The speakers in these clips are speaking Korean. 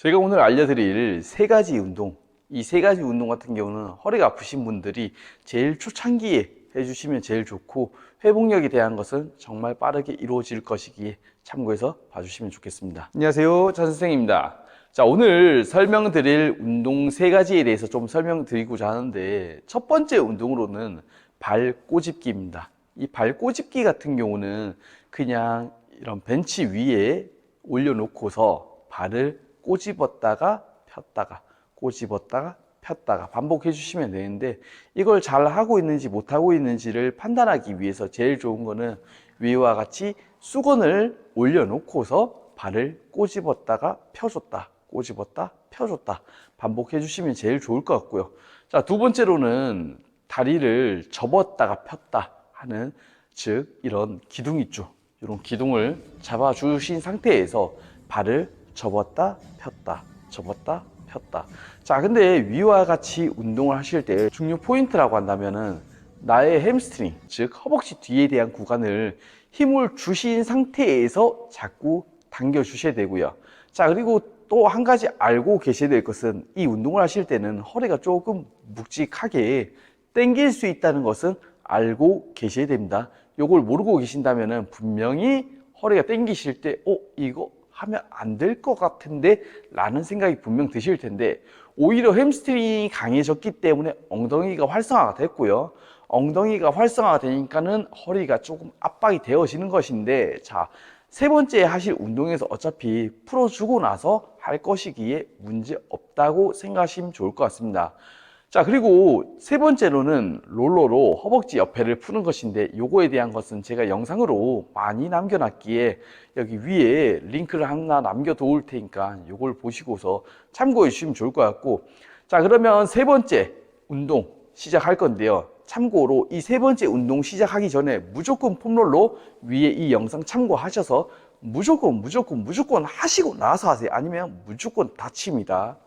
제가 오늘 알려드릴 세 가지 운동, 이 세 가지 운동 같은 경우는 허리가 아프신 분들이 제일 초창기에 해주시면 제일 좋고, 회복력에 대한 것은 정말 빠르게 이루어질 것이기에 참고해서 봐주시면 좋겠습니다. 안녕하세요, 차 선생입니다. 자, 오늘 설명드릴 운동 세 가지에 대해서 좀 설명드리고자 하는데, 첫 번째 운동으로는 발 꼬집기입니다. 이 발 꼬집기 같은 경우는 그냥 이런 벤치 위에 올려놓고서 발을 꼬집었다가 폈다가 꼬집었다가 폈다가 반복해 주시면 되는데, 이걸 잘 하고 있는지 못하고 있는지를 판단하기 위해서 제일 좋은 거는 위와 같이 수건을 올려놓고서 발을 꼬집었다가 펴줬다 꼬집었다 펴줬다 반복해 주시면 제일 좋을 것 같고요. 자, 두 번째로는 다리를 접었다가 폈다 하는, 즉 이런 기둥 있죠. 이런 기둥을 잡아 주신 상태에서 발을 접었다 폈다 접었다 폈다. 자, 근데 위와 같이 운동을 하실 때 중요 포인트라고 한다면은 나의 햄스트링, 즉 허벅지 뒤에 대한 구간을 힘을 주신 상태에서 자꾸 당겨 주셔야 되고요. 자, 그리고 또 한 가지 알고 계셔야 될 것은, 이 운동을 하실 때는 허리가 조금 묵직하게 당길 수 있다는 것은 알고 계셔야 됩니다. 이걸 모르고 계신다면은 분명히 허리가 당기실 때 이거 하면 안 될 것 같은데 라는 생각이 분명 드실 텐데, 오히려 햄스트링이 강해졌기 때문에 엉덩이가 활성화가 됐고요. 엉덩이가 활성화가 되니까는 허리가 조금 압박이 되어지는 것인데, 자, 세 번째 하실 운동에서 어차피 풀어주고 나서 할 것이기에 문제 없다고 생각하시면 좋을 것 같습니다. 자, 그리고 세 번째로는 롤러로 허벅지 옆에를 푸는 것인데, 요거에 대한 것은 제가 영상으로 많이 남겨놨기에 여기 위에 링크를 하나 남겨 놓을 테니까 요걸 보시고서 참고해 주시면 좋을 것 같고, 자, 그러면 세 번째 운동 시작할 건데요. 참고로 이 세 번째 운동 시작하기 전에 무조건 폼롤러 위에 이 영상 참고하셔서 무조건 하시고 나서 하세요. 아니면 무조건 다칩니다.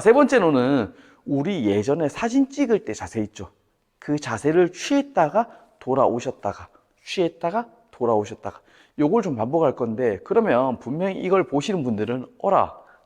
세 번째로는 우리 예전에 사진 찍을 때 자세 있죠. 그 자세를 취했다가 돌아오셨다가 취했다가 돌아오셨다가 요걸 좀 반복할 건데, 그러면 분명히 이걸 보시는 분들은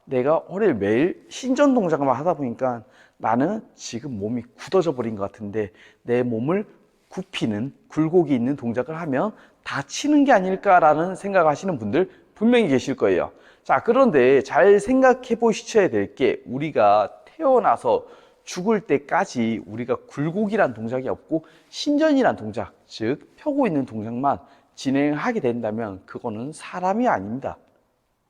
내가 허리를 매일 신전 동작만 하다 보니까 나는 지금 몸이 굳어져 버린 것 같은데 내 몸을 굽히는, 굴곡이 있는 동작을 하면 다치는 게 아닐까라는 생각하시는 분들 분명히 계실 거예요. 자, 그런데 잘 생각해 보셔야 될 게, 우리가 태어나서 죽을 때까지 우리가 굴곡이란 동작이 없고 신전이란 동작, 즉 펴고 있는 동작만 진행하게 된다면 그거는 사람이 아닙니다.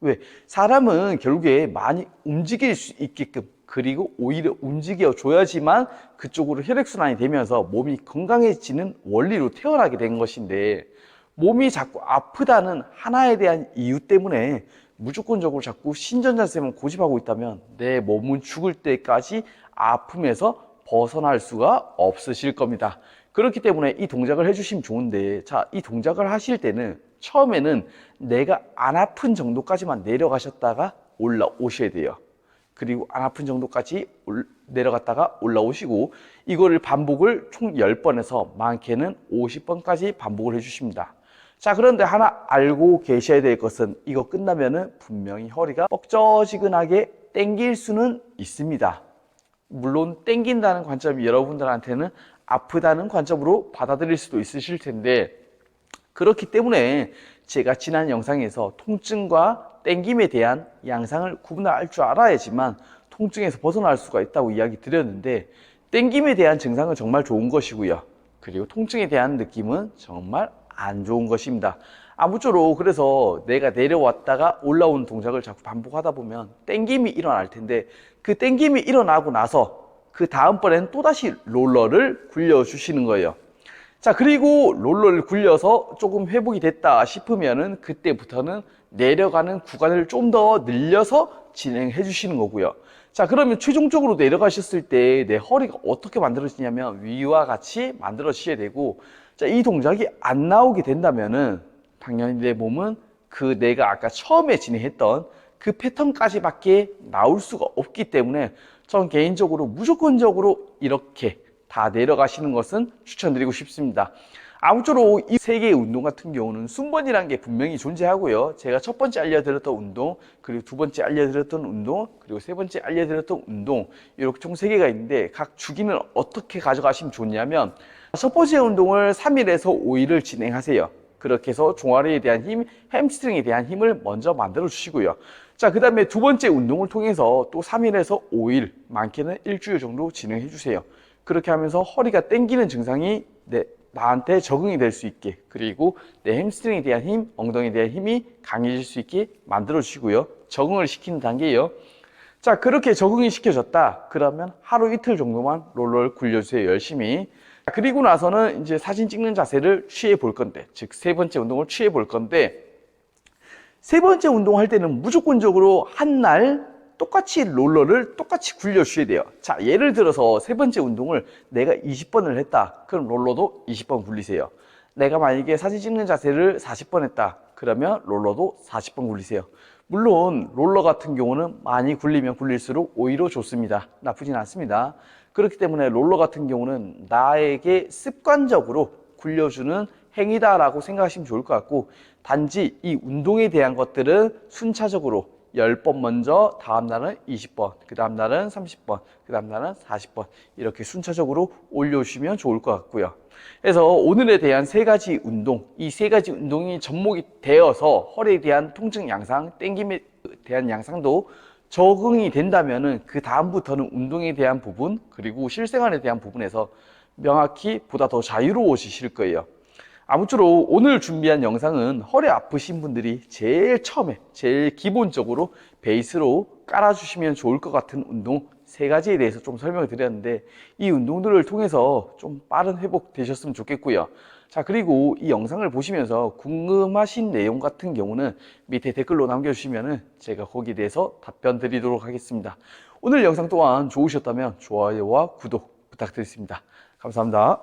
왜? 사람은 결국에 많이 움직일 수 있게끔, 그리고 오히려 움직여 줘야지만 그쪽으로 혈액순환이 되면서 몸이 건강해지는 원리로 태어나게 된 것인데, 몸이 자꾸 아프다는 하나에 대한 이유 때문에 무조건적으로 자꾸 신전 자세만 고집하고 있다면 내 몸은 죽을 때까지 아픔에서 벗어날 수가 없으실 겁니다. 그렇기 때문에 이 동작을 해주시면 좋은데, 자, 이 동작을 하실 때는 처음에는 내가 안 아픈 정도까지만 내려가셨다가 올라오셔야 돼요. 그리고 안 아픈 정도까지 내려갔다가 올라오시고, 이거를 반복을 총 10번에서 많게는 50번까지 반복을 해주십니다. 자, 그런데 하나 알고 계셔야 될 것은, 이거 끝나면은 분명히 허리가 뻑저지근하게 당길 수는 있습니다. 물론 당긴다는 관점이 여러분들한테는 아프다는 관점으로 받아들일 수도 있으실 텐데, 그렇기 때문에 제가 지난 영상에서 통증과 당김에 대한 양상을 구분할 줄 알아야지만 통증에서 벗어날 수가 있다고 이야기 드렸는데, 당김에 대한 증상은 정말 좋은 것이고요. 그리고 통증에 대한 느낌은 정말 안 좋은 것입니다. 아무쪼록 그래서 내가 내려왔다가 올라오는 동작을 자꾸 반복하다 보면 당김이 일어날 텐데, 그 당김이 일어나고 나서 그 다음번에는 또다시 롤러를 굴려주시는 거예요. 자, 그리고 롤러를 굴려서 조금 회복이 됐다 싶으면은 그때부터는 내려가는 구간을 좀 더 늘려서 진행해 주시는 거고요. 자, 그러면 최종적으로 내려가셨을 때 내 허리가 어떻게 만들어지냐면 위와 같이 만들어지셔야 되고, 자, 이 동작이 안 나오게 된다면은 당연히 내 몸은 그 내가 아까 처음에 진행했던 그 패턴까지밖에 나올 수가 없기 때문에 전 개인적으로 무조건적으로 이렇게 다 내려가시는 것은 추천드리고 싶습니다. 아무쪼록 이 세 개의 운동 같은 경우는 순번이라는 게 분명히 존재하고요. 제가 첫 번째 알려드렸던 운동, 그리고 두 번째 알려드렸던 운동, 그리고 세 번째 알려드렸던 운동, 이렇게 총 세 개가 있는데 각 주기는 어떻게 가져가시면 좋냐면 첫 번째 운동을 3일에서 5일을 진행하세요. 그렇게 해서 종아리에 대한 힘, 햄스트링에 대한 힘을 먼저 만들어 주시고요. 자, 그 다음에 두 번째 운동을 통해서 또 3일에서 5일, 많게는 일주일 정도 진행해 주세요. 그렇게 하면서 허리가 땡기는 증상이 나한테 적응이 될 수 있게, 그리고 내 햄스트링에 대한 힘, 엉덩이에 대한 힘이 강해질 수 있게 만들어 주시고요. 적응을 시키는 단계예요. 자, 그렇게 적응이 시켜졌다. 그러면 하루 이틀 정도만 롤러를 굴려주세요. 열심히. 그리고 나서는 이제 사진 찍는 자세를 취해 볼 건데, 즉 세 번째 운동을 취해 볼 건데, 세 번째 운동할 때는 무조건적으로 한 날 똑같이 롤러를 똑같이 굴려주셔야 돼요. 자, 예를 들어서 세 번째 운동을 내가 20번을 했다. 그럼 롤러도 20번 굴리세요. 내가 만약에 사진 찍는 자세를 40번 했다. 그러면 롤러도 40번 굴리세요. 물론 롤러 같은 경우는 많이 굴리면 굴릴수록 오히려 좋습니다. 나쁘진 않습니다. 그렇기 때문에 롤러 같은 경우는 나에게 습관적으로 굴려주는 행위다라고 생각하시면 좋을 것 같고, 단지 이 운동에 대한 것들은 순차적으로 10번 먼저, 다음 날은 20번, 그 다음 날은 30번, 그 다음 날은 40번, 이렇게 순차적으로 올려주시면 좋을 것 같고요. 그래서 오늘에 대한 세 가지 운동, 이 세 가지 운동이 접목이 되어서 허리에 대한 통증 양상, 땡김에 대한 양상도 적응이 된다면은 그 다음부터는 운동에 대한 부분, 그리고 실생활에 대한 부분에서 명확히 보다 더 자유로워지실 거예요. 아무쪼록 오늘 준비한 영상은 허리 아프신 분들이 제일 처음에, 제일 기본적으로 베이스로 깔아주시면 좋을 것 같은 운동 세 가지에 대해서 좀 설명을 드렸는데, 이 운동들을 통해서 좀 빠른 회복 되셨으면 좋겠고요. 자, 그리고 이 영상을 보시면서 궁금하신 내용 같은 경우는 밑에 댓글로 남겨주시면 제가 거기에 대해서 답변 드리도록 하겠습니다. 오늘 영상 또한 좋으셨다면 좋아요와 구독 부탁드리겠습니다. 감사합니다.